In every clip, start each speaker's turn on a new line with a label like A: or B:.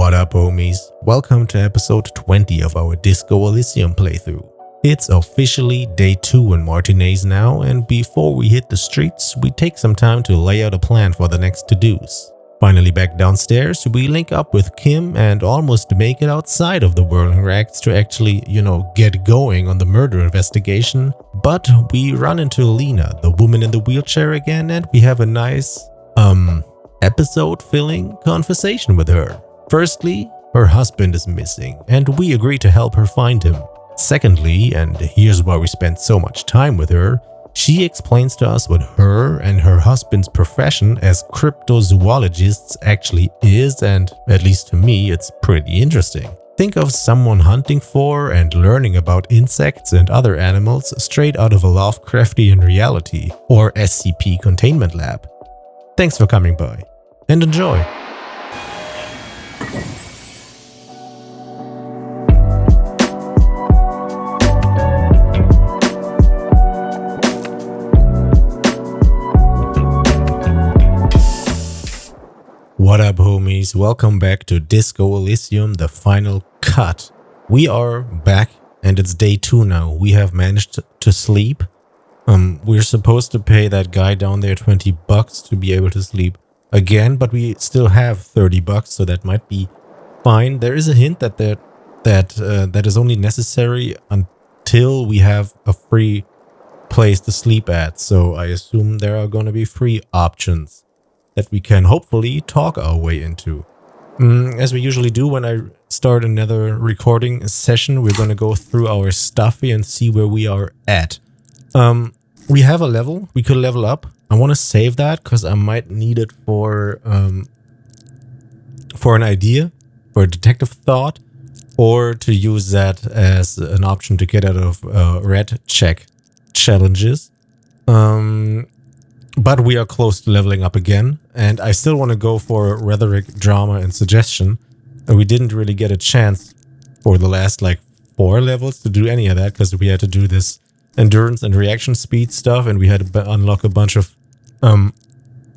A: What up, homies? Welcome to episode 20 of our Disco Elysium playthrough. It's officially day 2 in Martinez now, and before we hit the streets, we take some time to lay out a plan for the next to-dos. Finally back downstairs, we link up with Kim and almost make it outside of the Whirling Racks to actually, get going on the murder investigation. But we run into Lena, the woman in the wheelchair again, and we have a nice, episode-filling conversation with her. Firstly, her husband is missing, and we agree to help her find him. Secondly, and here's why we spent so much time with her, she explains to us what her and her husband's profession as cryptozoologists actually is, and at least to me, it's pretty interesting. Think of someone hunting for and learning about insects and other animals straight out of a Lovecraftian reality or SCP containment lab. Thanks for coming by, and enjoy! What up, homies? Welcome back to Disco Elysium, the final cut. We are back and it's day 2 now. We have managed to sleep. We're supposed to pay that guy down there $20 to be able to sleep again, but we still have $30, so that might be fine. There is a hint that is only necessary until we have a free place to sleep at. So I assume there are going to be free options that we can hopefully talk our way into. As we usually do when I start another recording session, we're going to go through our stuff and see where we are at. We have a level. We could level up. I want to save that because I might need it for an idea, for a detective thought, or to use that as an option to get out of red check challenges. But we are close to leveling up again, and I still want to go for rhetoric, drama, and suggestion. And we didn't really get a chance for the last 4 levels to do any of that because we had to do this endurance and reaction speed stuff, and we had to unlock a bunch of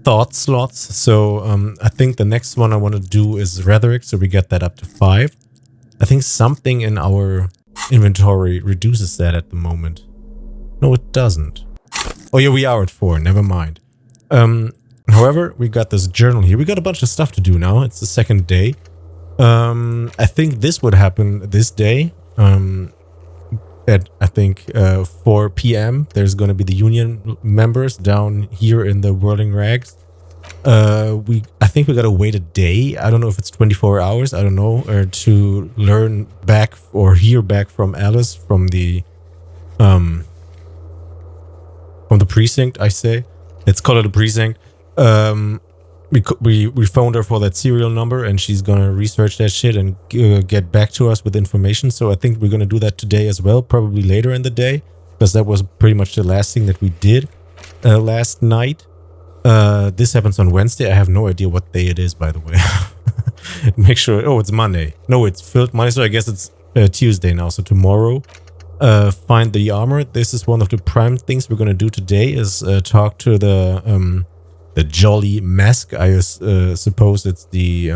A: thought slots. So I think the next one I want to do is rhetoric, so we get that up to 5. I think something in our inventory reduces that at the moment. No, it doesn't. Oh yeah, we are at 4, never mind. However, we got this journal here. We got a bunch of stuff to do now. It's the second day. I think this would happen this day. At, I think, 4 p.m. There's going to be the union members down here in the Whirling Rags. I think we got to wait a day. I don't know if it's 24 hours. I don't know. Or to learn back or hear back from Alice from the precinct, I say. Let's call it a precinct. We phoned her for that serial number, and she's gonna research that shit and get back to us with information. So I think we're gonna do that today as well, probably later in the day, because that was pretty much the last thing that we did last night. This happens on Wednesday. I have no idea what day it is, by the way. Make sure. Oh, it's Monday. No, it's filled Monday, so I guess it's Tuesday now. So tomorrow. Find the armor. This is one of the prime things we're gonna do today. Is talk to the Jolly Mask. I suppose it's the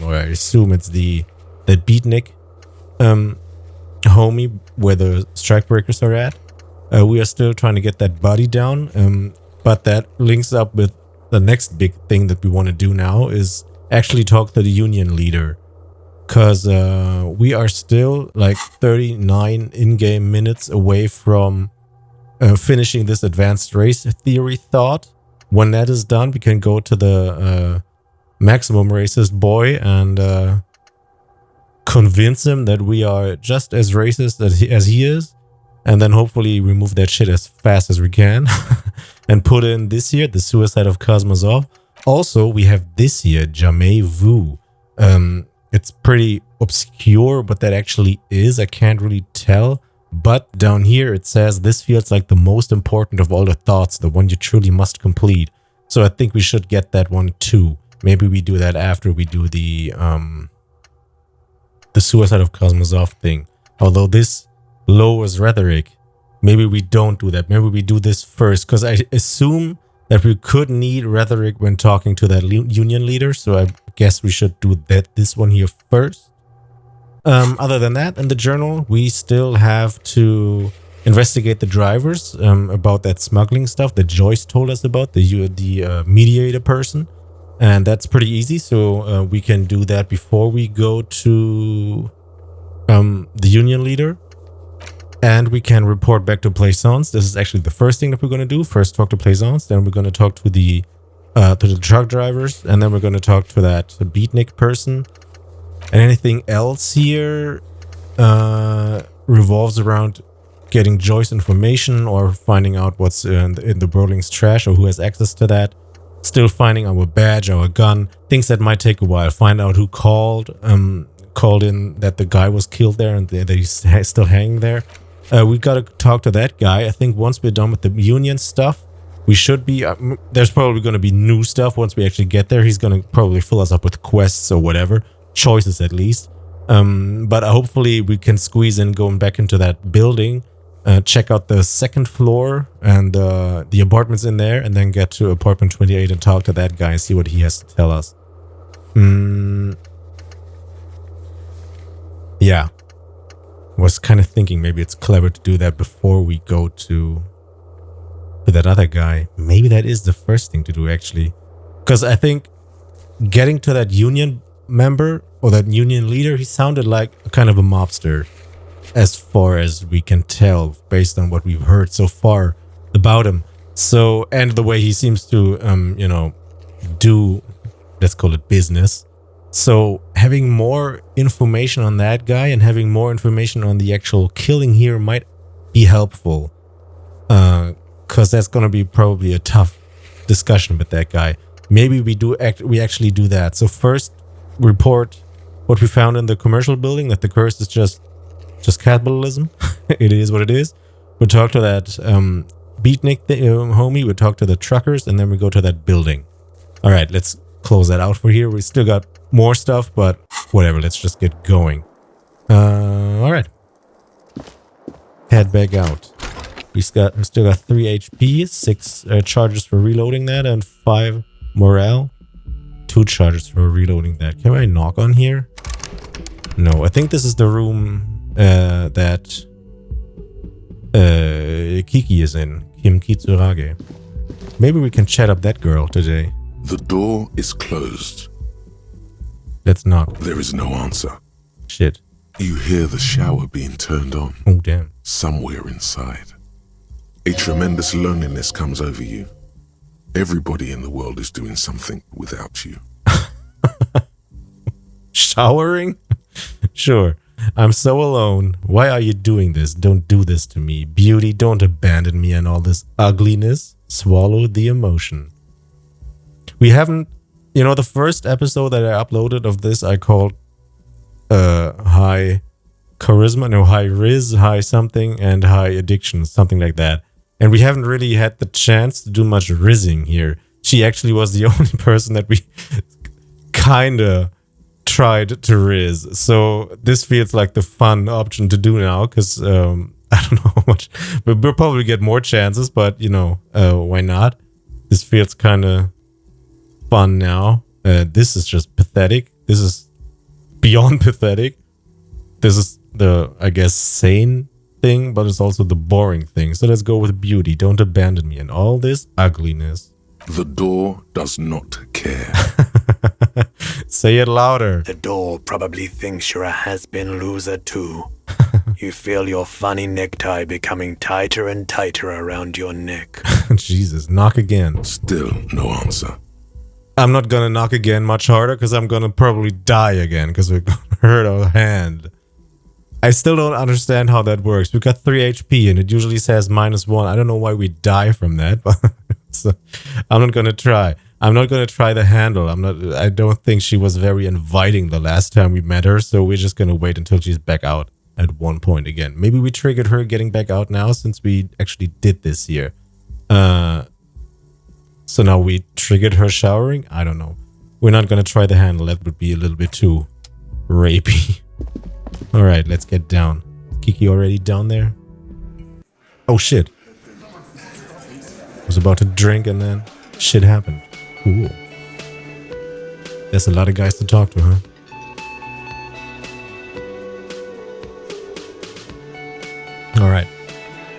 A: or I assume it's the beatnik homie where the strikebreakers are at. We are still trying to get that body down. But that links up with the next big thing that we want to do now is actually talk to the union leader. Because we are still 39 in-game minutes away from finishing this advanced race theory thought. When that is done, we can go to the maximum racist boy and convince him that we are just as racist as he is. And then hopefully remove that shit as fast as we can. And put in this year, the suicide of Kosmazov. Also, we have this year, Jamei Vu. It's pretty obscure what that actually is. I can't really tell. But down here it says this feels like the most important of all the thoughts, the one you truly must complete. So I think we should get that one too. Maybe we do that after we do the suicide of Kosmazov thing. Although this lowers rhetoric, maybe we don't do that. Maybe we do this first, because I assume that we could need rhetoric when talking to that union leader. So I guess we should do this one here first. Other than that, in the journal, we still have to investigate the drivers about that smuggling stuff that Joyce told us about, the mediator person. And that's pretty easy, so we can do that before we go to the union leader. And we can report back to Plaisance. This is actually the first thing that we're going to do. First talk to Plaisance, then we're going to talk to the truck drivers, and then we're going to talk to that beatnik person. And anything else here revolves around getting Joyce information or finding out what's in the Burling's trash or who has access to that. Still finding our badge, our gun, things that might take a while. Find out who called in that the guy was killed there and that he's still hanging there. We got to talk to that guy. I think once we're done with the union stuff, we should be... there's probably going to be new stuff once we actually get there. He's going to probably fill us up with quests or whatever. Choices at least. But hopefully we can squeeze in going back into that building. Check out the second floor and the apartments in there, and then get to apartment 28 and talk to that guy and see what he has to tell us. Yeah. Was kind of thinking maybe it's clever to do that before we go to that other guy. Maybe that is the first thing to do, actually. Because I think getting to that union member or that union leader, he sounded like a kind of a mobster. As far as we can tell, based on what we've heard so far about him. So, and the way he seems to, do, let's call it business. So, having more information on that guy and having more information on the actual killing here might be helpful. Because that's going to be probably a tough discussion with that guy. Maybe we actually do that. So, first, report what we found in the commercial building, that the curse is just capitalism. It is what it is. We'll talk to that beatnik homie. We'll talk to the truckers, and then we go to that building. All right, let's close that out for here. We still got more stuff, but whatever. Let's just get going. All right. Head back out. We still got 3 HP, 6 charges for reloading that, and 5 morale. 2 charges for reloading that. Can I knock on here? No, I think this is the room that Kiki is in, Kim Kitsurage. Maybe we can chat up that girl today.
B: The door is closed.
A: Let's knock.
B: There is no answer.
A: Shit.
B: You hear the shower being turned on.
A: Oh, damn.
B: Somewhere inside. A tremendous loneliness comes over you. Everybody in the world is doing something without you.
A: Showering? Sure. I'm so alone. Why are you doing this? Don't do this to me. Beauty, don't abandon me and all this ugliness. Swallow the emotion. We haven't... the first episode that I uploaded of this, I called high charisma, no, high riz, high something, and high addiction, something like that. And we haven't really had the chance to do much rizzing here. She actually was the only person that we kinda tried to riz. So this feels like the fun option to do now, because I don't know how much, but we'll probably get more chances, but why not? This feels kind of fun now. This is just pathetic. This is beyond pathetic. This is the, I guess, sane thing, but it's also the boring thing. So let's go with beauty. Don't abandon me and all this ugliness.
B: The door does not care.
A: Say it louder.
C: The door probably thinks you're a has-been loser too. You feel your funny necktie becoming tighter and tighter around your neck.
A: Jesus, knock again.
B: Still no answer.
A: I'm not gonna knock again much harder because I'm gonna probably die again because we're gonna hurt our hand. I still don't understand how that works. We got 3 HP and it usually says -1. I don't know why we die from that, but so I'm not gonna try. I'm not gonna try the handle. I don't think she was very inviting the last time we met her, so we're just gonna wait until she's back out at one point again. Maybe we triggered her getting back out now since we actually did this here. So now we triggered her showering? I don't know. We're not gonna try the handle. That would be a little bit too rapey. Alright, let's get down. Kiki already down there? Oh shit. I was about to drink and then shit happened. Cool. There's a lot of guys to talk to, huh? Alright.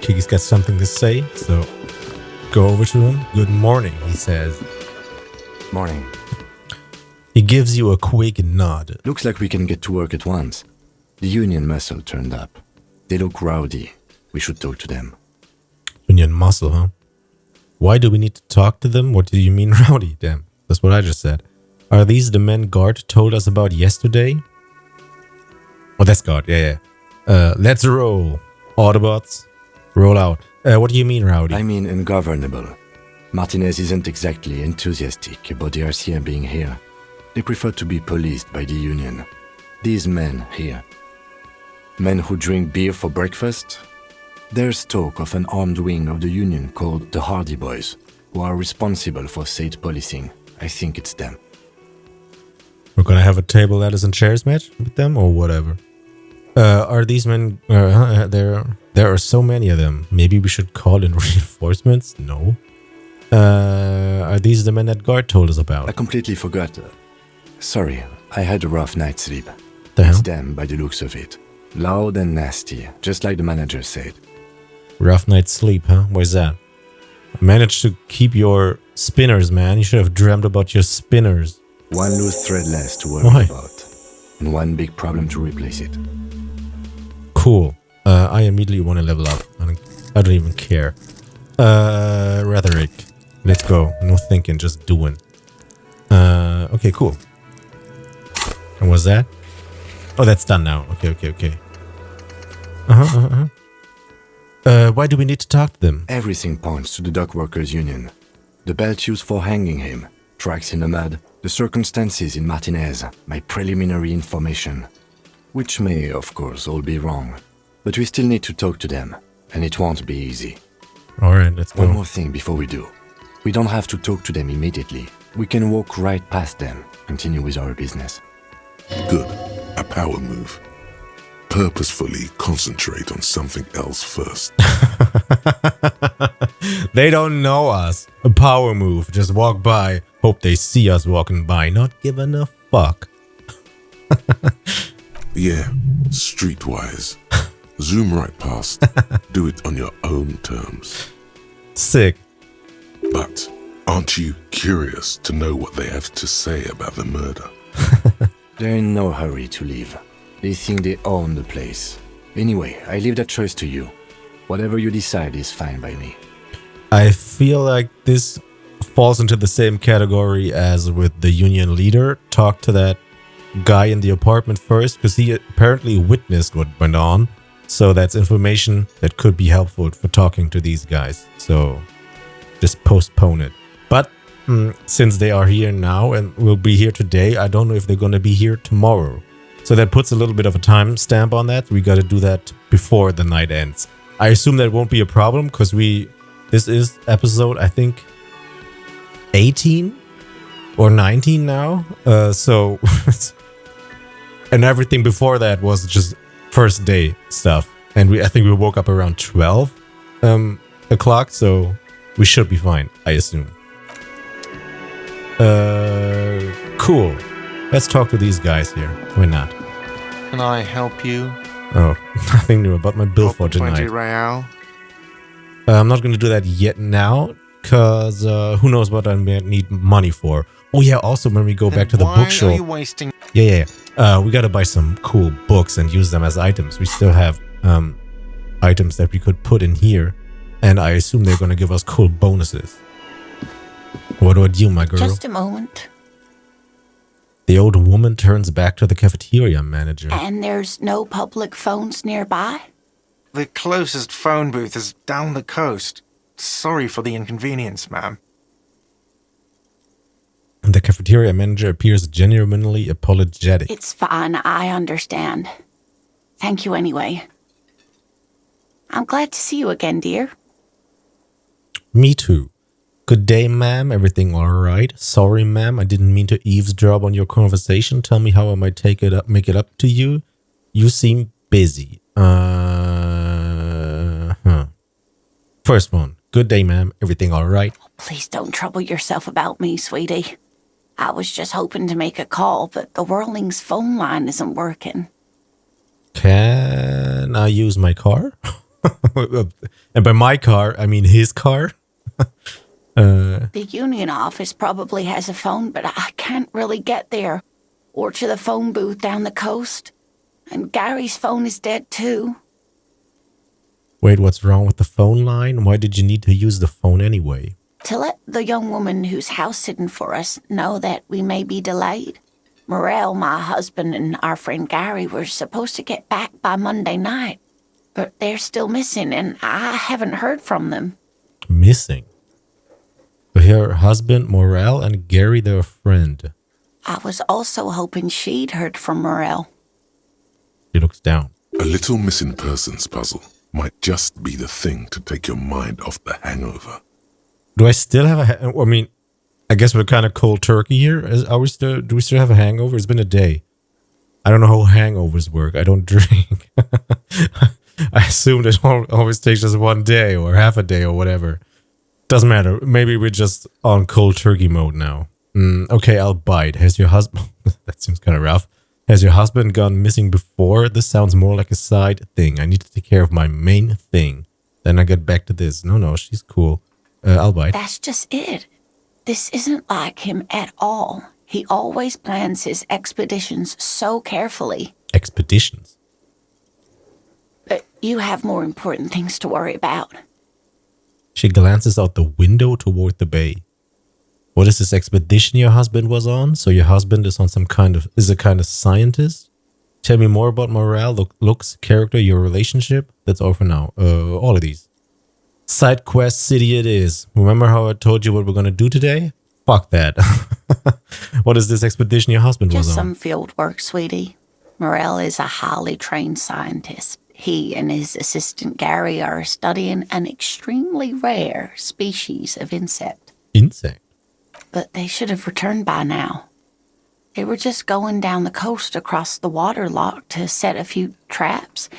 A: Kiki's got something to say, so go over to him. Good morning, he says.
D: Morning.
A: He gives you a quick nod.
D: Looks like we can get to work at once. The Union muscle turned up. They look rowdy. We should talk to them.
A: Union muscle, huh? Why do we need to talk to them? What do you mean rowdy? Damn, that's what I just said. Are these the men Guard told us about yesterday? Oh, that's Guard, yeah. Let's roll. Autobots, roll out. What do you mean rowdy?
D: I mean ungovernable. Martinez isn't exactly enthusiastic about the RCM being here. They prefer to be policed by the Union. These men here. Men who drink beer for breakfast? There's talk of an armed wing of the Union called the Hardy Boys, who are responsible for state policing. I think it's them.
A: We're gonna have a table, ladders, and chairs match with them, or whatever. Are these men... there are so many of them. Maybe we should call in reinforcements? No. Are these the men that Guard told us about?
D: I completely forgot. Sorry, I had a rough night's sleep.
A: The hell?
D: It's them by the looks of it. Loud and nasty, just like the manager said.
A: Rough night's sleep, huh? Why's that? I managed to keep your spinners, man. You should have dreamt about your spinners.
D: One loose thread less to worry
A: Why?
D: about. And one big problem to replace it.
A: Cool. I immediately want to level up. I don't even care. Rhetoric. Let's go. No thinking, just doing. Okay, cool. And what's that? Oh, that's done now. Okay. Why do we need to talk to them?
D: Everything points to the dock workers' union. The belt used for hanging him, tracks in the mud, the circumstances in Martinez, my preliminary information. Which may, of course, all be wrong. But we still need to talk to them, and it won't be easy.
A: Alright, let's go.
D: One more thing before we do. We don't have to talk to them immediately. We can walk right past them, continue with our business.
B: Good. A power move. Purposefully concentrate on something else first.
A: They don't know us. A power move. Just walk by. Hope they see us walking by. Not giving a fuck.
B: Yeah, streetwise. Zoom right past. Do it on your own terms.
A: Sick.
B: But aren't you curious to know what they have to say about the murder?
D: They're in no hurry to leave. They think they own the place. Anyway, I leave that choice to you. Whatever you decide is fine by me.
A: I feel like this falls into the same category as with the union leader. Talk to that guy in the apartment first, because he apparently witnessed what went on. So that's information that could be helpful for talking to these guys. So just postpone it. But since they are here now and will be here today, I don't know if they're going to be here tomorrow. So that puts a little bit of a time stamp on that. We got to do that before the night ends. I assume that won't be a problem because this is episode, I think, 18 or 19 now. So, and everything before that was just first day stuff. And I think we woke up around 12 o'clock. So we should be fine, I assume. Cool. Let's talk to these guys here. Why not?
E: Can I help you?
A: Oh, nothing new about my bill for
E: 20
A: tonight.
E: real.
A: I'm not going to do that yet now, because who knows what I may need money for. Oh yeah, also when we go back to the
E: Why are
A: bookshop.
E: you wasting?
A: Yeah. We got to buy some cool books and use them as items. We still have items that we could put in here, and I assume they're going to give us cool bonuses. What about you, my girl?
F: Just a moment.
A: The old woman turns back to the cafeteria manager.
F: And there's no public phones nearby?
E: The closest phone booth is down the coast. Sorry for the inconvenience, ma'am.
A: The cafeteria manager appears genuinely apologetic.
F: It's fine, I understand. Thank you anyway. I'm glad to see you again, dear.
A: Me too. Good day, ma'am. Everything all right? Sorry, ma'am. I didn't mean to eavesdrop on your conversation. Tell me how I might make it up to you. You seem busy. First one. Good day, ma'am. Everything all right?
F: Please don't trouble yourself about me, sweetie. I was just hoping to make a call, but the Whirling's phone line isn't working.
A: Can I use my car? And by my car, I mean his car.
F: The union office probably has a phone, but I can't really get there. Or to the phone booth down the coast. And Gary's phone is dead too.
A: Wait, what's wrong with the phone line? Why did you need to use the phone anyway?
F: To let the young woman who's house sitting for us know that we may be delayed. Morel, my husband, and our friend Gary were supposed to get back by Monday night. But they're still missing, and I haven't heard from them.
A: Missing? So her husband, Morel, and Gary, their friend.
F: I was also hoping she'd heard from Morel.
A: She looks down.
B: A little missing persons puzzle might just be the thing to take your mind off the hangover.
A: Do I still have I mean, I guess we're kind of cold turkey here. Do we still have a hangover? It's been a day. I don't know how hangovers work. I don't drink. I assumed it always takes just one day or half a day or whatever. Doesn't matter. Maybe we're just on cold turkey mode now. Okay, I'll bite. Has your husband... That seems kind of rough. Has your husband gone missing before? This sounds more like a side thing. I need to take care of my main thing. Then I get back to this. No, she's cool. I'll bite.
F: That's just it. This isn't like him at all. He always plans his expeditions so carefully.
A: Expeditions?
F: But you have more important things to worry about.
A: She glances out the window toward the bay. What is this expedition your husband was on? So your husband is on is a kind of scientist? Tell me more about morale, looks, character, your relationship. That's all for now. All of these. Side quest city it is. Remember how I told you what we're gonna do today? Fuck that. What is this expedition your husband was on?
F: Just some field work, sweetie. Morel is a highly trained scientist. He and his assistant Gary are studying an extremely rare species of insect.
A: Insect?
F: But they should have returned by now. They were just going down the coast across the water lock to set a few traps.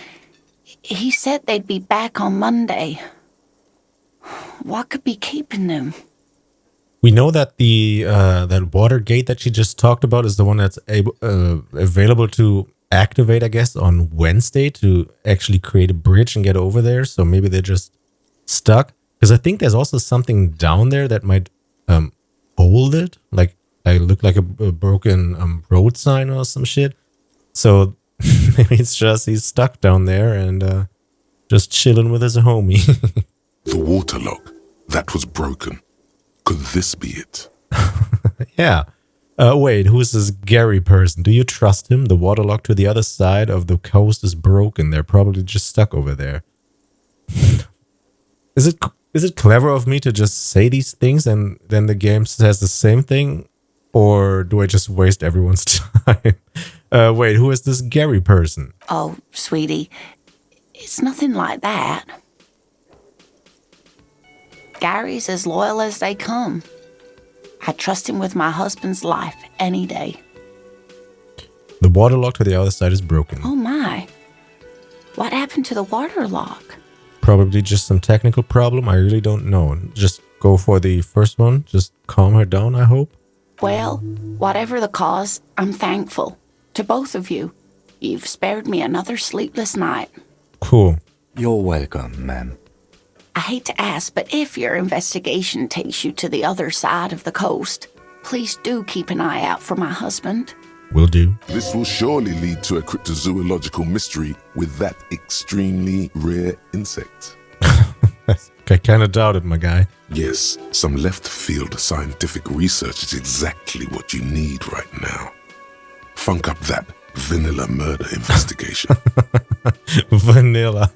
F: He said they'd be back on Monday. What could be keeping them?
A: We know that the that water gate that she just talked about is the one that's available to activate, I guess, on Wednesday to actually create a bridge and get over there. So maybe they're just stuck. Because I think there's also something down there that might hold it. Like, I look like a broken road sign or some shit. So maybe it's just he's stuck down there and just chilling with his homie.
B: The water lock, that was broken. Could this be it?
A: Yeah. Wait, who is this Gary person? Do you trust him? The water lock to the other side of the coast is broken. They're probably just stuck over there. Is it clever of me to just say these things and then the game says the same thing? Or do I just waste everyone's time? Wait, who is this Gary person?
F: Oh, sweetie, it's nothing like that. Gary's as loyal as they come. I trust him with my husband's life any day.
A: The water lock to the other side is broken.
F: Oh my. What happened to the water lock?
A: Probably just some technical problem. I really don't know. Just go for the first one. Just calm her down, I hope.
F: Well, whatever the cause, I'm thankful. To both of you. You've spared me another sleepless night.
A: Cool.
D: You're welcome, ma'am.
F: I hate to ask, but if your investigation takes you to the other side of the coast, please do keep an eye out for my husband.
A: Will do.
B: This will surely lead to a cryptozoological mystery with that extremely rare insect.
A: I kind of doubt it, my guy.
B: Yes, some left-field scientific research is exactly what you need right now. Funk up that vanilla murder investigation.
A: Vanilla.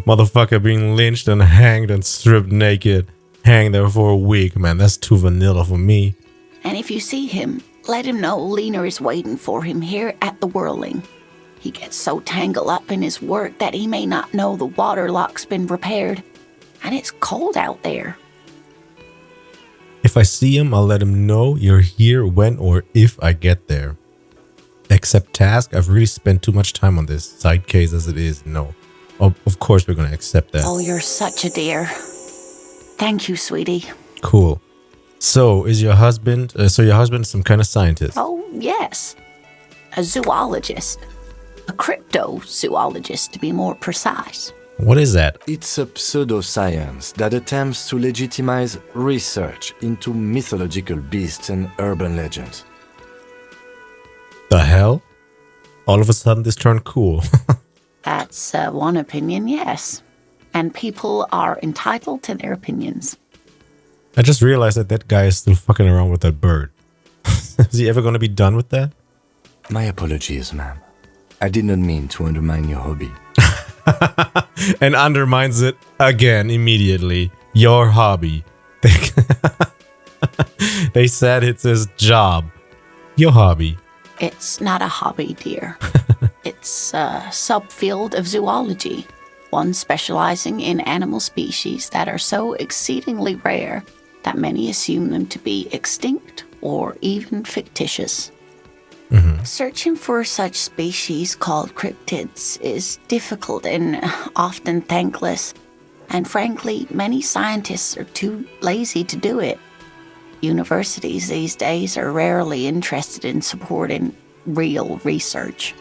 A: Motherfucker being lynched and hanged and stripped naked. Hang there for a week, man. That's too vanilla for me.
F: And if you see him, let him know Lena is waiting for him here at the Whirling. He gets so tangled up in his work that he may not know the water lock's been repaired. And it's cold out there.
A: If I see him, I'll let him know you're here when or if I get there. Accept task. I've really spent too much time on this. Side case as it is, no. Of course we're going to accept that.
F: Oh, you're such a dear. Thank you, sweetie.
A: Cool. So is your husband? So your husband is some kind of scientist?
F: Oh, yes. A zoologist. A cryptozoologist, to be more precise.
A: What is that?
D: It's a pseudoscience that attempts to legitimize research into mythological beasts and urban legends.
A: The hell? All of a sudden, this turned cool.
F: That's one opinion, yes. And people are entitled to their opinions.
A: I just realized that that guy is still fucking around with that bird. Is he ever going to be done with that?
D: My apologies, ma'am. I did not mean to undermine your hobby.
A: And undermines it again immediately. Your hobby. They said it's his job. Your hobby.
F: It's not a hobby, dear. It's a subfield of zoology, one specializing in animal species that are so exceedingly rare that many assume them to be extinct or even fictitious. Searching for such species called cryptids is difficult and often thankless, and frankly, many scientists are too lazy to do it. Universities these days are rarely interested in supporting real research.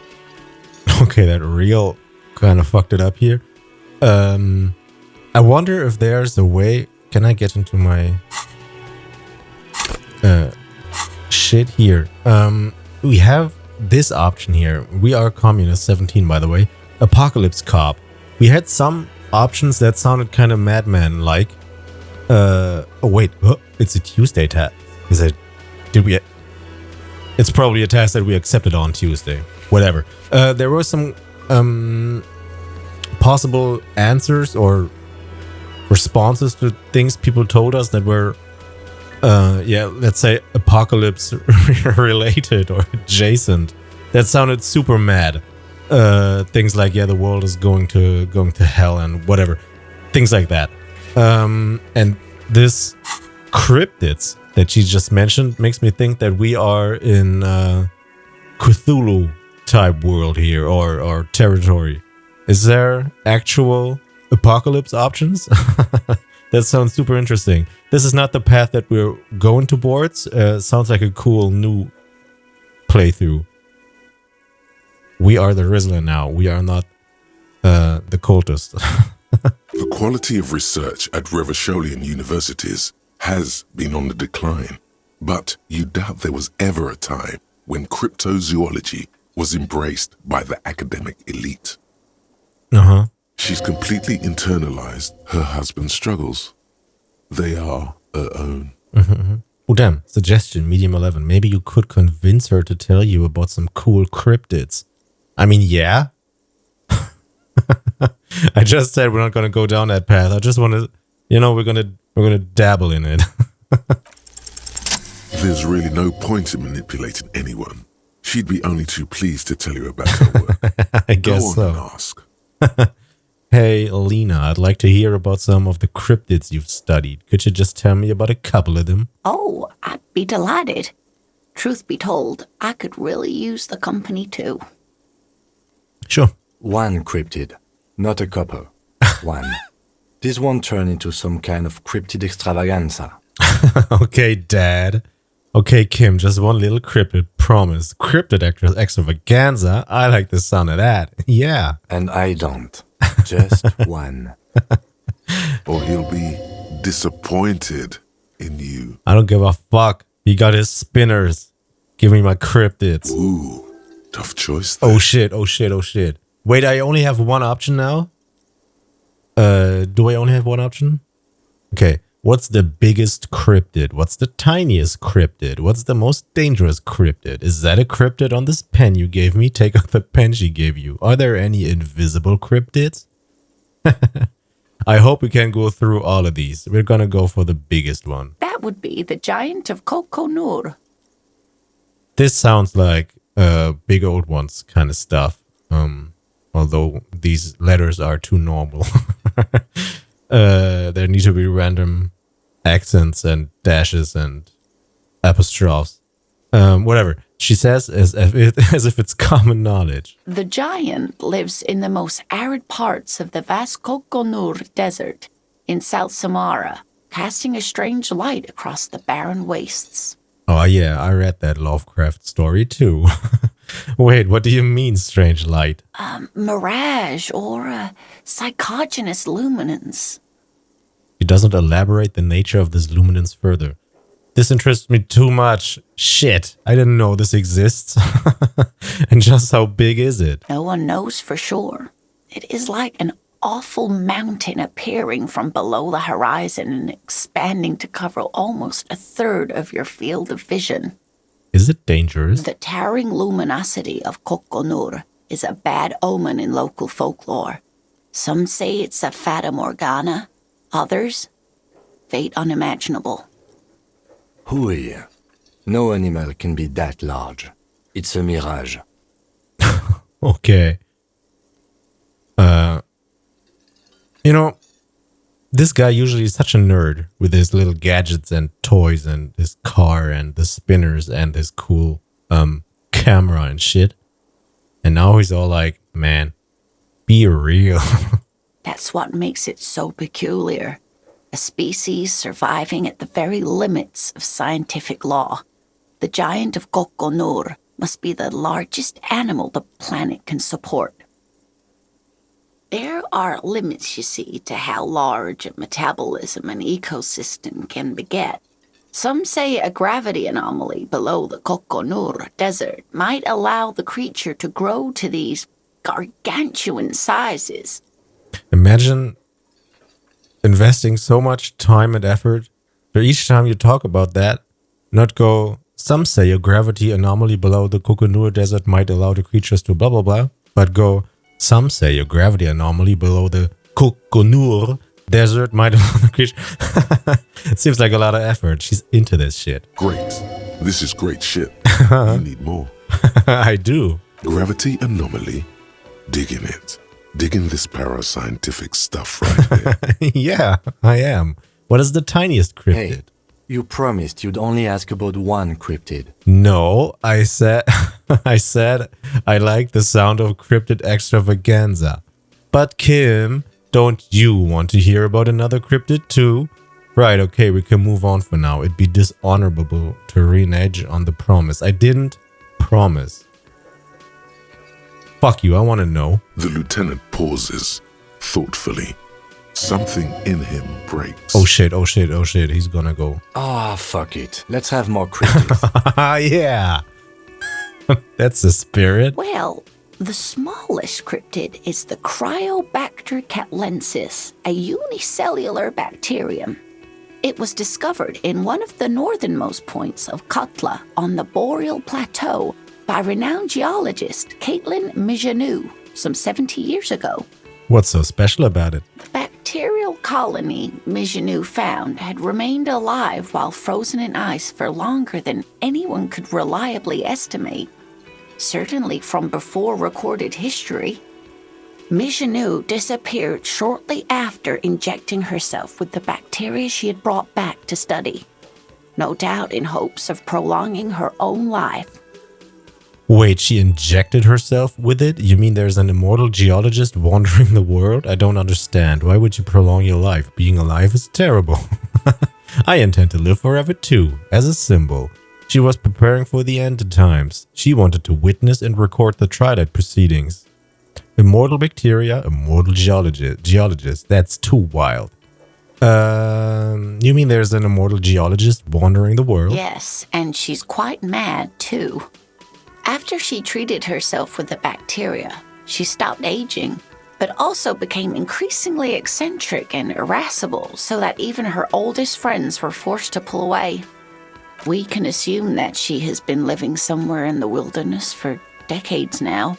A: Okay, that real kind of fucked it up here. I wonder if there's a way. Can I get into my shit here? We have this option here. We are communist 17, by the way. Apocalypse Cop. We had some options that sounded kind of Madman like. Oh wait, it's a Tuesday task. Is it? Did we? It's probably a task that we accepted on Tuesday. Whatever. There were some possible answers or responses to things people told us that were, let's say apocalypse related or adjacent. That sounded super mad. Things like, the world is going to hell and whatever. Things like that. And this cryptids that she just mentioned makes me think that we are in Cthulhu type world here or territory. Is there actual apocalypse options? That sounds super interesting. This is not the path that we're going towards. Sounds like a cool new playthrough. We are the Rizzler now. We are not the cultist.
B: The quality of research at Revacholian universities has been on the decline, but you doubt there was ever a time when cryptozoology was embraced by the academic elite.
A: Uh-huh.
B: She's completely internalized her husband's struggles. They are her own.
A: Oh, damn. Suggestion, medium 11. Maybe you could convince her to tell you about some cool cryptids. I mean, yeah. I just said we're not going to go down that path. I just want to, we're going to dabble in it.
B: There's really no point in manipulating anyone. She'd be only too pleased to tell you about her work.
A: I guess
B: Go on
A: so.
B: and ask.
A: Hey, Lena, I'd like to hear about some of the cryptids you've studied. Could you just tell me about a couple of them?
F: Oh, I'd be delighted. Truth be told, I could really use the company too.
A: Sure.
D: One cryptid, not a couple. One. This won't turn into some kind of cryptid extravaganza.
A: Okay, Dad. Okay, Kim, just one little cryptid, promise. Cryptid extravaganza? I like the sound of that. Yeah.
D: And I don't. Just one.
B: Or he'll be disappointed in you.
A: I don't give a fuck. He got his spinners. Give me my cryptids.
B: Ooh, tough choice there.
A: Oh shit, oh shit, oh shit. Wait, I only have one option now? Do I only have one option? Okay. What's the biggest cryptid? What's the tiniest cryptid? What's the most dangerous cryptid? Is that a cryptid on this pen you gave me? Take out the pen she gave you. Are there any invisible cryptids? I hope we can go through all of these. We're gonna go for the biggest one.
F: That would be the giant of Kokonur.
A: This sounds like big old ones kind of stuff. Although these letters are too normal. There need to be random accents and dashes and apostrophes. Whatever. She says as if it's common knowledge.
F: The giant lives in the most arid parts of the vast Kokonur Desert in South Samara, casting a strange light across the barren wastes.
A: Oh yeah, I read that Lovecraft story too. Wait, what do you mean, strange light?
F: Mirage or psychogenous luminance.
A: He doesn't elaborate the nature of this luminance further. This interests me too much. Shit, I didn't know this exists. And just how big is it?
F: No one knows for sure. It is like an awful mountain appearing from below the horizon and expanding to cover almost a third of your field of vision.
A: Is it dangerous?
F: The towering luminosity of Kokkonur is a bad omen in local folklore. Some say it's a fata morgana, others, fate unimaginable.
D: Hui. No animal can be that large. It's a mirage.
A: Okay. You know, this guy usually is such a nerd with his little gadgets and toys and his car and the spinners and his cool camera and shit. And now he's all like, man, be real.
F: That's what makes it so peculiar. A species surviving at the very limits of scientific law. The giant of Kokkonur must be the largest animal the planet can support. There are limits, you see, to how large a metabolism an ecosystem can beget. Some say a gravity anomaly below the Kokkonur desert might allow the creature to grow to these gargantuan sizes.
A: Imagine investing so much time and effort for each time you talk about that, not go, some say a gravity anomaly below the Kokkonur desert might allow the creatures to blah blah blah, but go, some say a gravity anomaly below the Kokkonur desert might allow the creature. Seems like a lot of effort. She's into this shit.
B: Great. This is great shit. You need more.
A: I do.
B: Gravity anomaly. Digging it. Digging this parascientific stuff right there.
A: Yeah, I am. What is the tiniest cryptid?
D: Hey, you promised you'd only ask about one cryptid.
A: No, I said I like the sound of cryptid extravaganza. But Kim, don't you want to hear about another cryptid too? Right, okay, we can move on for now. It'd be dishonorable to renege on the promise. I didn't promise. Fuck you, I want to know.
B: The lieutenant pauses, thoughtfully. Something in him breaks.
A: Oh shit, he's gonna go.
D: Ah, fuck it. Let's have more cryptids.
A: Yeah. That's the spirit.
F: Well, the smallest cryptid is the Cryobacter catlensis, a unicellular bacterium. It was discovered in one of the northernmost points of Katla on the Boreal Plateau by renowned geologist Caitlin Mijanou some 70 years ago.
A: What's so special about it?
F: The bacterial colony Mijanou found had remained alive while frozen in ice for longer than anyone could reliably estimate, certainly from before recorded history. Mijanou disappeared shortly after injecting herself with the bacteria she had brought back to study, no doubt in hopes of prolonging her own life.
A: Wait, she injected herself with it? You mean there's an immortal geologist wandering the world? I don't understand. Why would you prolong your life? Being alive is terrible. I intend to live forever too, as a symbol. She was preparing for the end of times. She wanted to witness and record the Trident proceedings. Immortal bacteria, immortal geologist. That's too wild. You mean there's an immortal geologist wandering the world?
F: Yes, and she's quite mad too. After she treated herself with the bacteria, she stopped aging, but also became increasingly eccentric and irascible so that even her oldest friends were forced to pull away. We can assume that she has been living somewhere in the wilderness for decades now,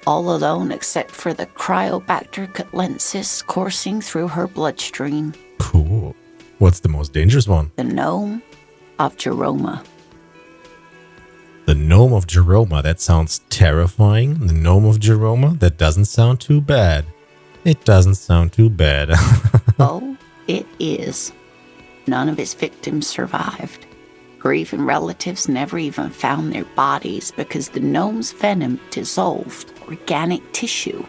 F: all alone except for the Cryobacter catlensis coursing through her bloodstream.
A: Cool. What's the most dangerous one?
F: The gnome of Jeroma.
A: The gnome of Jeroma. That sounds terrifying. The gnome of Jeroma? That doesn't sound too bad. It doesn't sound too bad.
F: Oh, it is. None of his victims survived. Grieving relatives never even found their bodies because the gnome's venom dissolved organic tissue.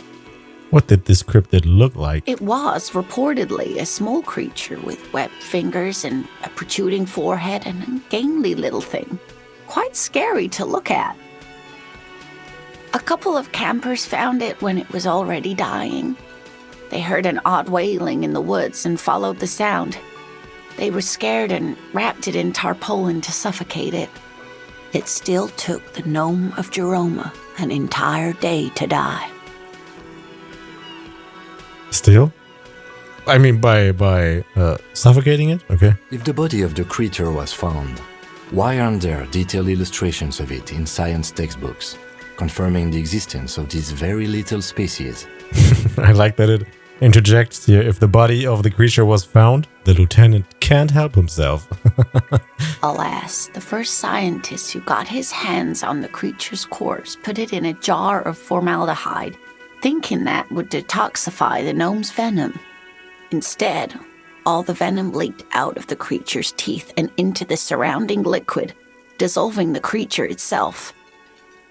A: What did this cryptid look like?
F: It was reportedly a small creature with webbed fingers and a protruding forehead and a gangly little thing. Quite scary to look at. A couple of campers found it when it was already dying. They heard an odd wailing in the woods and followed the sound. They were scared and wrapped it in tarpaulin to suffocate it. It still took the gnome of Jeroma an entire day to die.
A: Still? I mean by suffocating it? Okay.
D: If the body of the creature was found, why aren't there detailed illustrations of it in science textbooks, confirming the existence of this very little species?
A: I like that it interjects here. If the body of the creature was found, the lieutenant can't help himself.
F: Alas, the first scientist who got his hands on the creature's corpse put it in a jar of formaldehyde, thinking that would detoxify the gnome's venom. Instead, all the venom leaked out of the creature's teeth and into the surrounding liquid, dissolving the creature itself.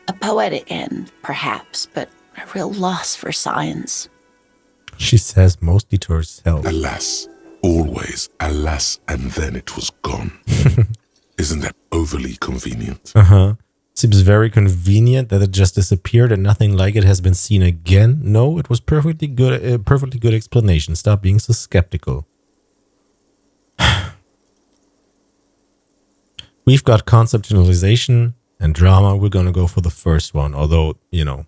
F: A poetic end, perhaps, but a real loss for science.
A: She says mostly to herself.
B: Alas, always alas, and then it was gone. Isn't that overly convenient?
A: Uh-huh. Seems very convenient that it just disappeared and nothing like it has been seen again. No, it was perfectly good explanation. Stop being so skeptical. We've got conceptualization and drama. We're gonna go for the first one, although, you know,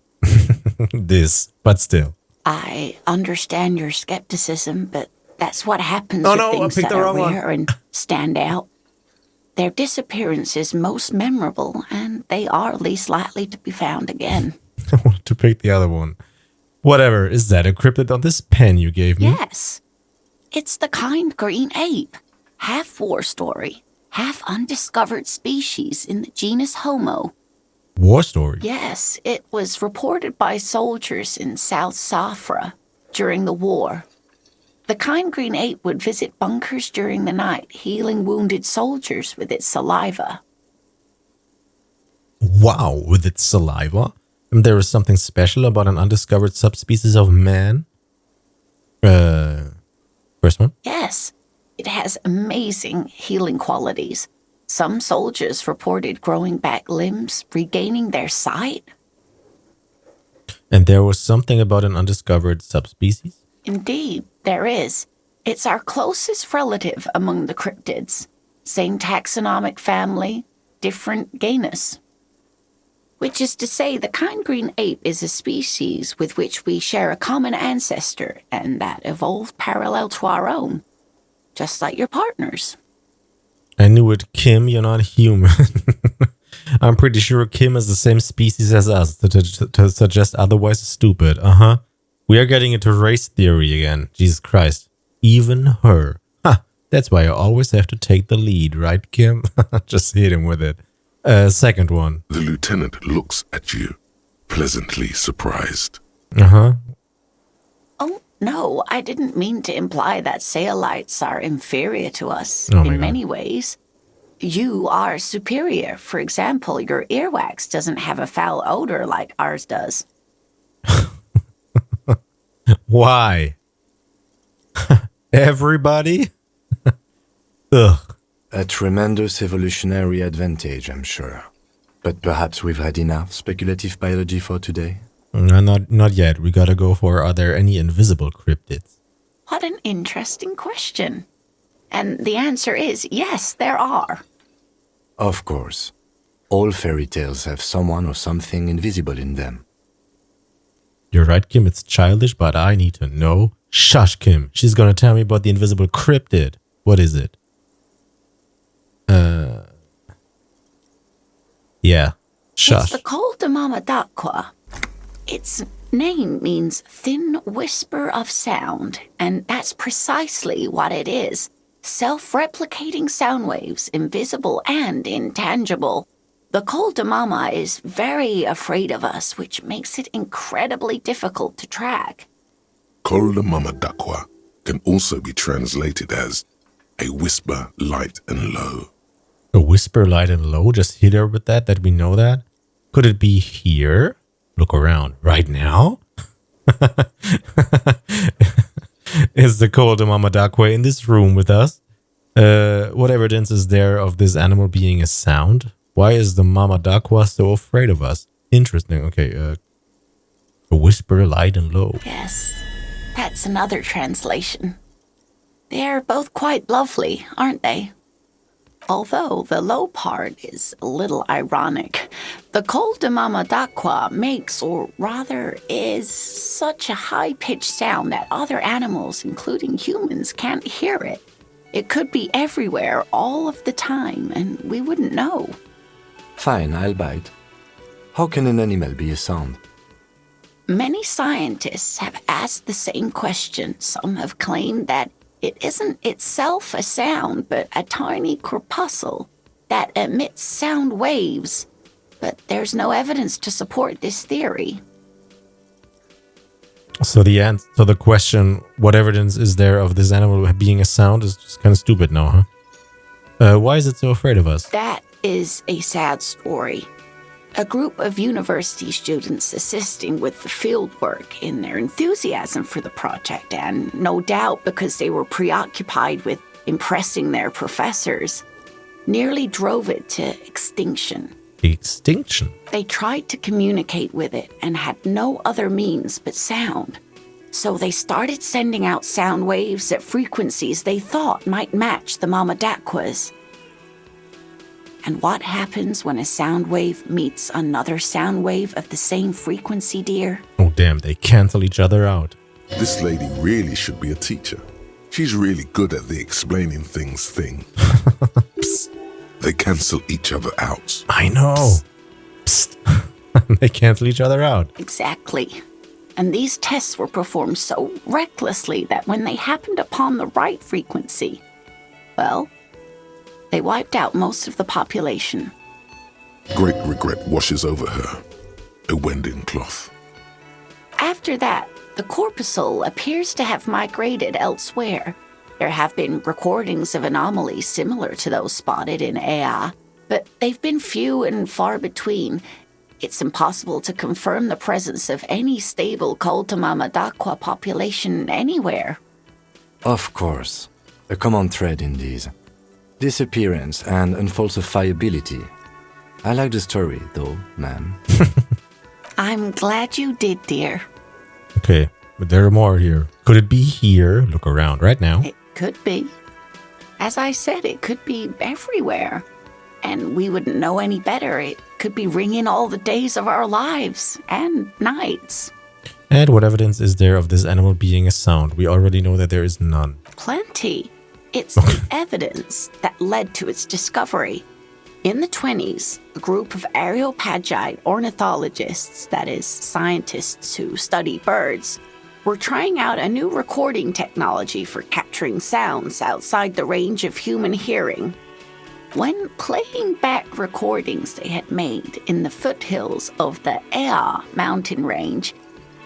A: but still.
F: I understand your skepticism, but that's what happens
A: Oh,
F: with
A: no, I
F: things
A: picked
F: that
A: the
F: are
A: wrong one.
F: rare and stand out. Their disappearance is most memorable, and they are least likely to be found again.
A: I wanted to pick the other one. Whatever, is that a cryptid on this pen you gave me?
F: Yes. It's the kind green ape. Half war story, half undiscovered species in the genus Homo.
A: War story?
F: Yes, it was reported by soldiers in South Safra during the war. The kind green ape would visit bunkers during the night, healing wounded soldiers with its saliva.
A: Wow, with its saliva? And there is something special about an undiscovered subspecies of man? First one?
F: Yes, it has amazing healing qualities. Some soldiers reported growing back limbs, regaining their sight.
A: And there was something about an undiscovered subspecies?
F: Indeed, there is. It's our closest relative among the cryptids. Same taxonomic family, different genus. Which is to say, the kind green ape is a species with which we share a common ancestor and that evolved parallel to our own, just like your partners.
A: I knew it, Kim, you're not human. I'm pretty sure Kim is the same species as us. To suggest otherwise is stupid. Uh-huh. We are getting into race theory again. Jesus Christ. Even her. Ha! That's why I always have to take the lead, right, Kim? Just hit him with it. Second one.
B: The lieutenant looks at you, pleasantly surprised.
A: Uh-huh.
F: Oh, no, I didn't mean to imply that Saelites are inferior to us
A: Oh my
F: in
A: God.
F: many ways. You are superior. For example, your earwax doesn't have a foul odor like ours does.
A: Why? Everybody? Ugh.
D: A tremendous evolutionary advantage, I'm sure. But perhaps we've had enough speculative biology for today?
A: No, not yet. We gotta go for, are there any invisible cryptids?
F: What an interesting question. And the answer is yes, there are.
D: Of course. All fairy tales have someone or something invisible in them.
A: You're right, Kim. It's childish, but I need to know. Shush, Kim. She's gonna tell me about the invisible cryptid. What is it? Yeah. Shush.
F: It's the Col de Mama d'Aqua. Its name means thin whisper of sound, and that's precisely what it is. Self-replicating sound waves, invisible and intangible. The Col de Mama is very afraid of us, which makes it incredibly difficult to track.
B: Col de Mamadakwa can also be translated as a whisper light and low.
A: A whisper light and low? Just hit her with that we know that? Could it be here? Look around. Right now? Is the cold Mamadakwa in this room with us? What evidence is there of this animal being a sound? Why is the Mamadakwa so afraid of us? Interesting. Okay. A whisper light and low.
F: Yes, that's another translation. They're both quite lovely, aren't they? Although the low part is a little ironic. The Col de Mamadakwa makes, or rather is, such a high-pitched sound that other animals, including humans, can't hear it. It could be everywhere all of the time, and we wouldn't know.
D: Fine, I'll bite. How can an animal be a sound?
F: Many scientists have asked the same question. Some have claimed that it isn't itself a sound, but a tiny corpuscle that emits sound waves. But there's no evidence to support this theory.
A: So the question, what evidence is there of this animal being a sound, is just kind of stupid now, huh? Why is it so afraid of us?
F: That is a sad story. A group of university students assisting with the fieldwork in their enthusiasm for the project, and no doubt because they were preoccupied with impressing their professors, nearly drove it to extinction.
A: Extinction?
F: They tried to communicate with it and had no other means but sound. So they started sending out sound waves at frequencies they thought might match the Mamadakwa's. And what happens when a sound wave meets another sound wave of the same frequency, dear?
A: Oh damn, they cancel each other out.
B: This lady really should be a teacher. She's really good at the explaining things thing. Psst. They cancel each other out.
A: I know. Psst. They cancel each other out.
F: Exactly. And these tests were performed so recklessly that when they happened upon the right frequency, well, they wiped out most of the population.
B: Great regret washes over her. A winding cloth.
F: After that, the corpuscle appears to have migrated elsewhere. There have been recordings of anomalies similar to those spotted in Ea, but they've been few and far between. It's impossible to confirm the presence of any stable Mamadakwa population anywhere.
D: Of course. A common thread in these. Disappearance and unfalsifiability. I like the story, though, ma'am.
F: I'm glad you did, dear.
A: Okay, but there are more here. Could it be here? Look around right now.
F: It could be. As I said, it could be everywhere. And we wouldn't know any better. It could be ringing all the days of our lives and nights.
A: And what evidence is there of this animal being a sound? We already know that there is none.
F: Plenty. It's the evidence that led to its discovery. In the 1920s, a group of Areopagite ornithologists, that is, scientists who study birds, were trying out a new recording technology for capturing sounds outside the range of human hearing. When playing back recordings they had made in the foothills of the Ea mountain range,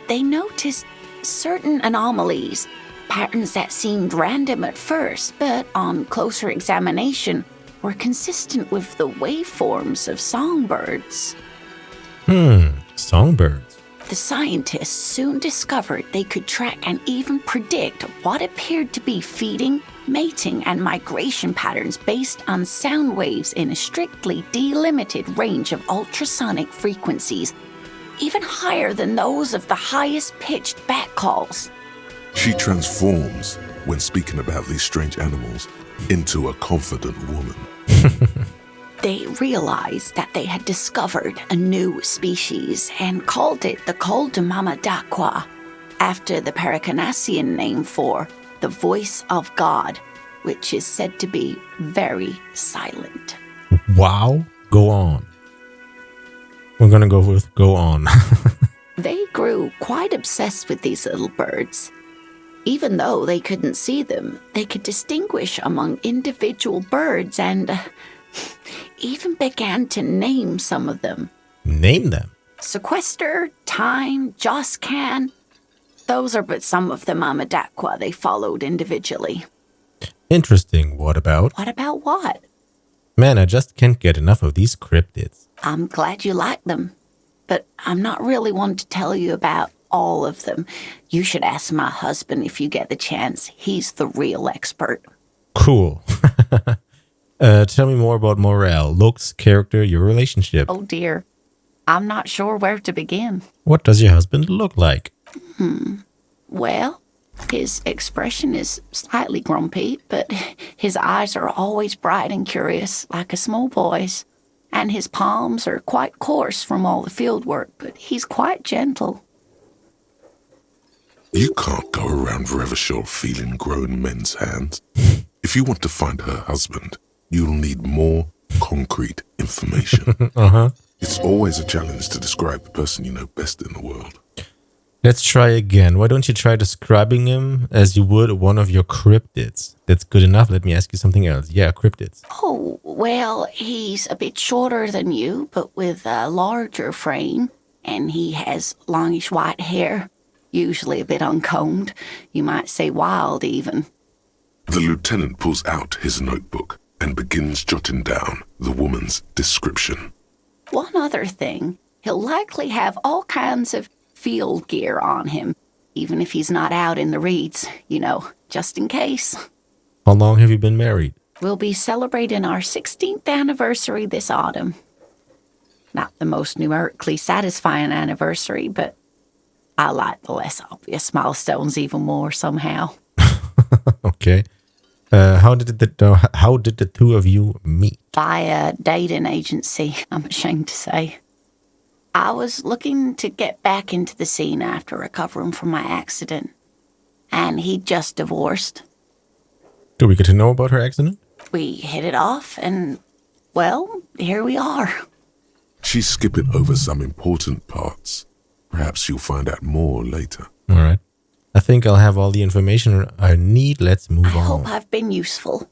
F: they noticed certain anomalies, patterns that seemed random at first, but on closer examination were consistent with the waveforms of songbirds.
A: Songbirds.
F: The scientists soon discovered they could track and even predict what appeared to be feeding, mating, and migration patterns based on sound waves in a strictly delimited range of ultrasonic frequencies, even higher than those of the highest-pitched bat calls.
B: She transforms, when speaking about these strange animals, into a confident woman.
F: They realized that they had discovered a new species and called it the Col de Mamadakwa, after the Paracanassian name for the voice of God, which is said to be very silent.
A: Wow. Go on. We're gonna go with go on.
F: They grew quite obsessed with these little birds. Even though they couldn't see them, they could distinguish among individual birds and even began to name some of them.
A: Name them.
F: Sequester, Time, Joscan. Those are but some of the Mamadakwa they followed individually.
A: Interesting. What about?
F: What about what?
A: Man, I just can't get enough of these cryptids.
F: I'm glad you like them, but I'm not really one to tell you about all of them. You should ask my husband if you get the chance. He's the real expert.
A: Cool. Tell me more about morale, looks, character, your relationship.
F: Oh dear, I'm not sure where to begin.
A: What does your husband look like?
F: Well, his expression is slightly grumpy, but his eyes are always bright and curious, like a small boy's. And his palms are quite coarse from all the field work, but he's quite gentle.
B: You can't go around Revachol feeling grown men's hands. If you want to find her husband, you'll need more concrete information. It's always a challenge to describe the person you know best in the world.
A: Let's try again. Why don't you try describing him as you would one of your cryptids? That's good enough. Let me ask you something else. Yeah, cryptids.
F: Oh, well, he's a bit shorter than you, but with a larger frame. And he has longish white hair, usually a bit uncombed. You might say wild, even.
B: The lieutenant pulls out his notebook and begins jotting down the woman's description.
F: One other thing, he'll likely have all kinds of field gear on him, even if he's not out in the reeds, you know, just in case.
A: How long have you been married?
F: We'll be celebrating our 16th anniversary this autumn. Not the most numerically satisfying anniversary, but I like the less obvious milestones even more somehow.
A: Okay. How did the two of you meet?
F: By a dating agency, I'm ashamed to say. I was looking to get back into the scene after recovering from my accident, and he'd just divorced.
A: Do we get to know about her accident?
F: We hit it off, and, well, here we are.
B: She's skipping over some important parts. Perhaps you'll find out more later.
A: All right. I think I'll have all the information I need. Let's move
F: I
A: on.
F: hope I've been useful.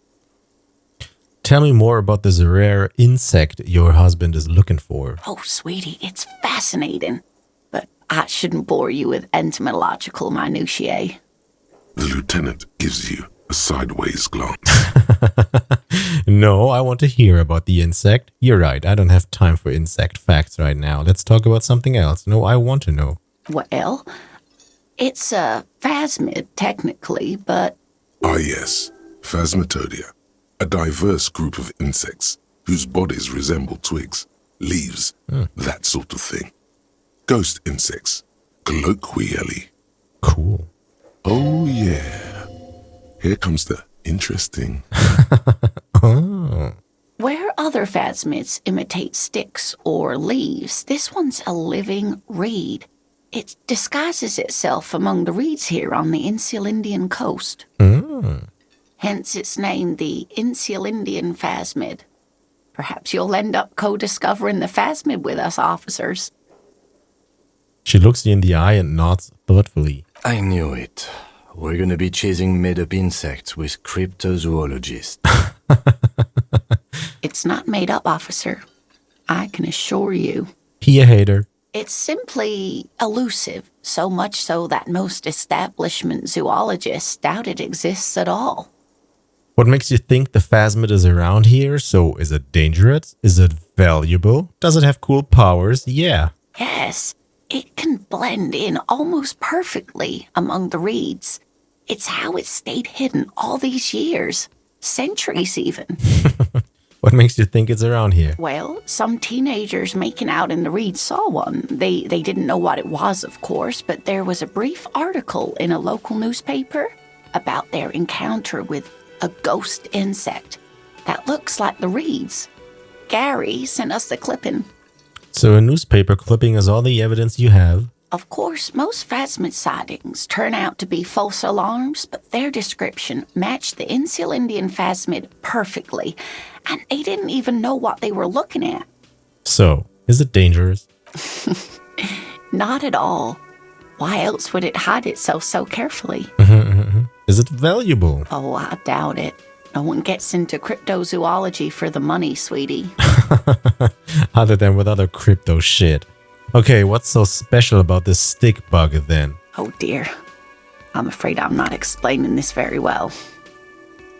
A: Tell me more about this rare insect your husband is looking for.
F: Oh, sweetie, it's fascinating. But I shouldn't bore you with entomological minutiae.
B: The lieutenant gives you a sideways glance.
A: No, I want to hear about the insect. You're right, I don't have time for insect facts right now. Let's talk about something else. No, I want to know.
F: Well, it's a phasmid, technically, but
B: Ah yes, Phasmatodia, a diverse group of insects whose bodies resemble twigs, leaves, that sort of thing. Ghost insects, colloquially.
A: Cool.
B: Oh yeah, here comes the interesting.
F: where other phasmids imitate sticks or leaves, this one's a living reed. It disguises itself among the reeds here on the Insulindian coast. Hence its name, the Insulindian phasmid. Perhaps you'll end up co-discovering the phasmid with us officers.
A: She looks you in the eye and nods thoughtfully.
D: I knew it. We're gonna be chasing made-up insects with cryptozoologists.
F: It's not made up, officer. I can assure you.
A: He a hater.
F: It's simply elusive, so much so that most establishment zoologists doubt it exists at all.
A: What makes you think the phasmid is around here? So is it dangerous? Is it valuable? Does it have cool powers? Yeah.
F: Yes, it can blend in almost perfectly among the reeds. It's how it stayed hidden all these years, centuries even.
A: What makes you think it's around here?
F: Well, some teenagers making out in the reeds saw one. They didn't know what it was, of course, but there was a brief article in a local newspaper about their encounter with a ghost insect that looks like the reeds. Gary sent us the clipping.
A: So a newspaper clipping is all the evidence you have?
F: Of course, most phasmid sightings turn out to be false alarms, but their description matched the Insulindian phasmid perfectly, and they didn't even know what they were looking at.
A: So, is it dangerous?
F: Not at all. Why else would it hide itself so carefully?
A: Is it valuable?
F: Oh, I doubt it. No one gets into cryptozoology for the money, sweetie.
A: Other than with other crypto shit. Okay, what's so special about this stick bug then?
F: Oh dear. I'm afraid I'm not explaining this very well.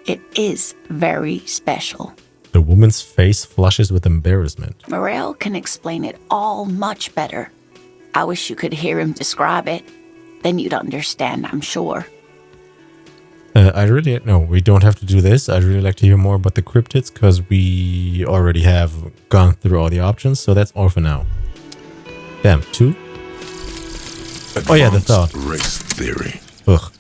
F: It is very special.
A: The woman's face flushes with embarrassment.
F: Morel can explain it all much better. I wish you could hear him describe it. Then you'd understand, I'm sure.
A: We don't have to do this. I'd really like to hear more about the cryptids because we already have gone through all the options. So that's all for now. Damn, 2?
B: Advanced
A: Oh yeah, the thought.
B: Race theory.
A: Ugh.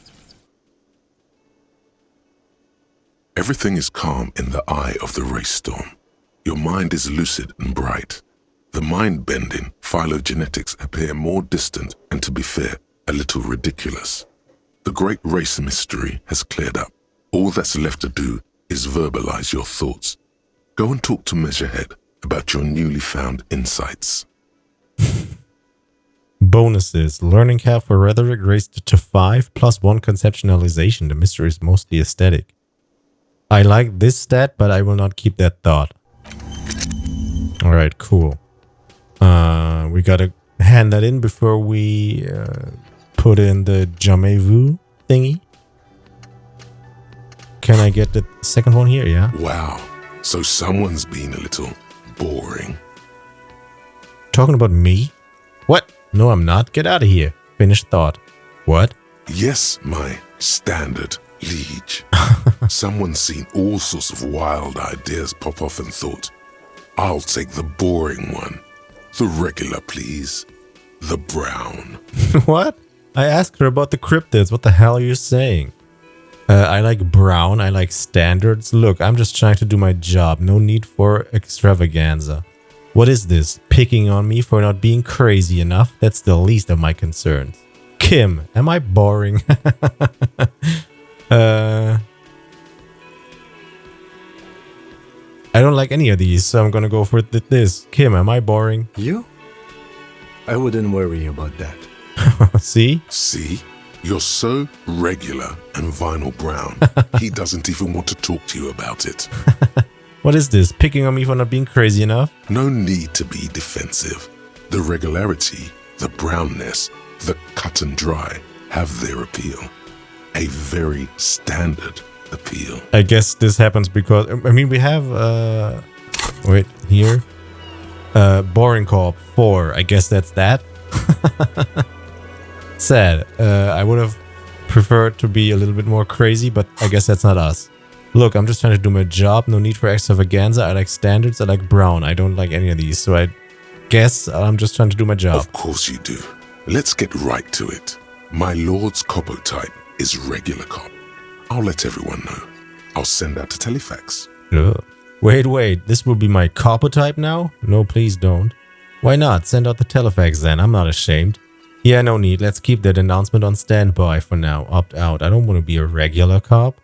B: Everything is calm in the eye of the race storm. Your mind is lucid and bright. The mind-bending phylogenetics appear more distant and, to be fair, a little ridiculous. The great race mystery has cleared up. All that's left to do is verbalize your thoughts. Go and talk to Measurehead about your newly found insights.
A: Bonuses. Learning cap for rhetoric raised to 5 plus 1 conceptualization. The mystery is mostly aesthetic. I like this stat, but I will not keep that thought. Alright, cool. We gotta hand that in before we put in the jamais-vu thingy. Can I get the second one here? Yeah.
B: Wow, so someone's been a little boring.
A: Talking about me? What? No, I'm not. Get out of here. Finished thought. What?
B: Yes, my standard liege. Someone's seen all sorts of wild ideas pop off and thought, I'll take the boring one. The regular, please. The brown.
A: What? I asked her about the cryptids. What the hell are you saying? I like brown. I like standards. Look, I'm just trying to do my job. No need for extravaganza. What is this? Picking on me for not being crazy enough? That's the least of my concerns. Kim, am I boring? I don't like any of these, so I'm gonna go for this. Kim, am I boring?
D: You? I wouldn't worry about that.
A: See?
B: See? You're so regular and vinyl brown. He doesn't even want to talk to you about it.
A: What is this? Picking on me for not being crazy enough?
B: No need to be defensive. The regularity, the brownness, the cut and dry have their appeal. A very standard appeal.
A: I guess this happens because, I mean, we have, wait, here. Boring co-op 4. I guess that's that. Sad. I would have preferred to be a little bit more crazy, but I guess that's not us. Look, I'm just trying to do my job. No need for extravaganza. I like standards. I like brown. I don't like any of these. So I guess I'm just trying to do my job.
B: Of course you do. Let's get right to it. My lord's copotype is regular cop. I'll let everyone know. I'll send out a telefax.
A: Ugh. Wait. This will be my copotype now? No, please don't. Why not? Send out the telefax then. I'm not ashamed. Yeah, no need. Let's keep that announcement on standby for now. Opt out. I don't want to be a regular cop.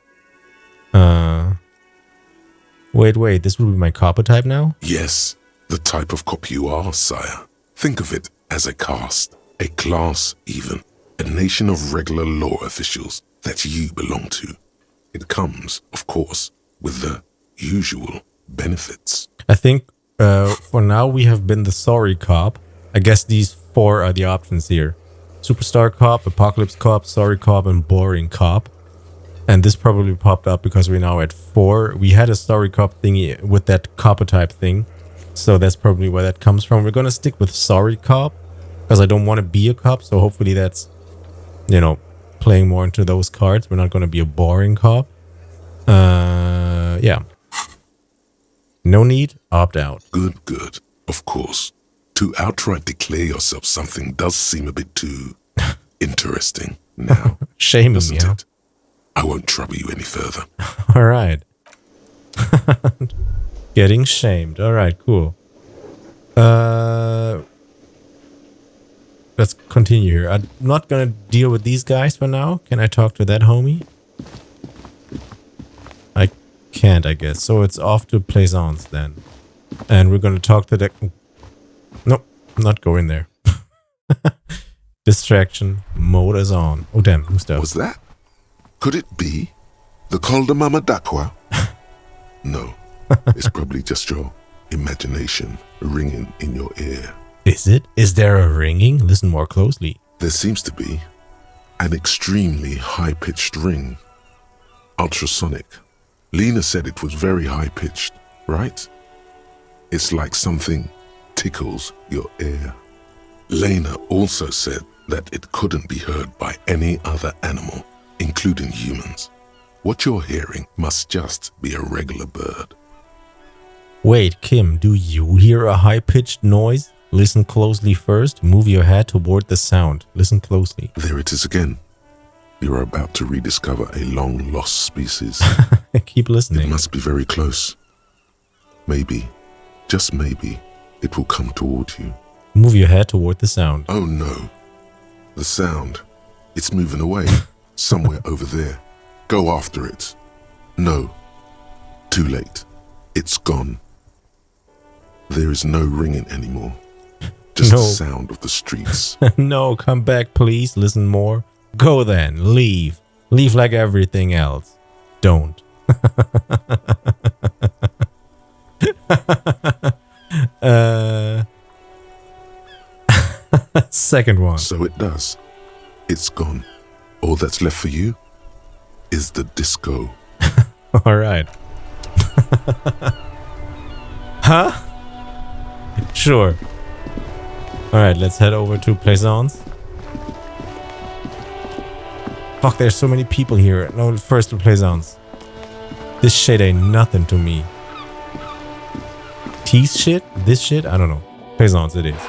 A: Wait. This will be my copotype now?
B: Yes, the type of cop you are, sire. Think of it as a caste, a class even, a nation of regular law officials that you belong to. It comes, of course, with the usual benefits.
A: I think for now we have been the sorry cop. I guess these 4 are the options here. Superstar cop, apocalypse cop, sorry cop, and boring cop. And this probably popped up because we're now at 4. We had a sorry cop thingy with that copotype thing. So that's probably where that comes from. We're going to stick with sorry cop because I don't want to be a cop. So hopefully that's, playing more into those cards. We're not going to be a boring cop. Yeah. No need, opt out.
B: Good. Of course. To outright declare yourself something does seem a bit too interesting now.
A: Shame
B: doesn't
A: me, huh?
B: it? I won't trouble you any further.
A: All right. Getting shamed. All right, cool. Let's continue here. I'm not going to deal with these guys for now. Can I talk to that homie? I can't, I guess. So it's off to Plaisance then. And we're going to talk to the... Nope, I'm not going there. Distraction mode is on. Oh, damn, who's that?
B: Was that? Could it be the Col de Mama Dakwa? No, it's probably just your imagination ringing in your ear.
A: Is it? Is there a ringing? Listen more closely.
B: There seems to be an extremely high-pitched ring. Ultrasonic. Lena said it was very high-pitched, right? It's like something tickles your ear. Lena also said that it couldn't be heard by any other animal, including humans. What you're hearing must just be a regular bird.
A: Wait, Kim, do you hear a high-pitched noise? Listen closely first. Move your head toward the sound. Listen closely.
B: There it is again. You're about to rediscover a long-lost species.
A: Keep
B: It
A: listening.
B: must be very close. Maybe, just maybe, it will come toward you.
A: Move your head toward the sound.
B: Oh no. The sound. It's moving away. Somewhere over there. Go after it. No. Too late. It's gone. There is no ringing anymore. Just
A: No.
B: the sound of the streets.
A: No, come back, please. Listen more. Go then. Leave. Leave like everything else. Don't. Second one.
B: So it does. It's gone. All that's left for you is the disco.
A: All right. Huh? Sure. All right, let's head over to Plaisance. Fuck, there's so many people here. No, first to Plaisance. This shit ain't nothing to me. Tease shit? This shit? I don't know. Plaisance it is.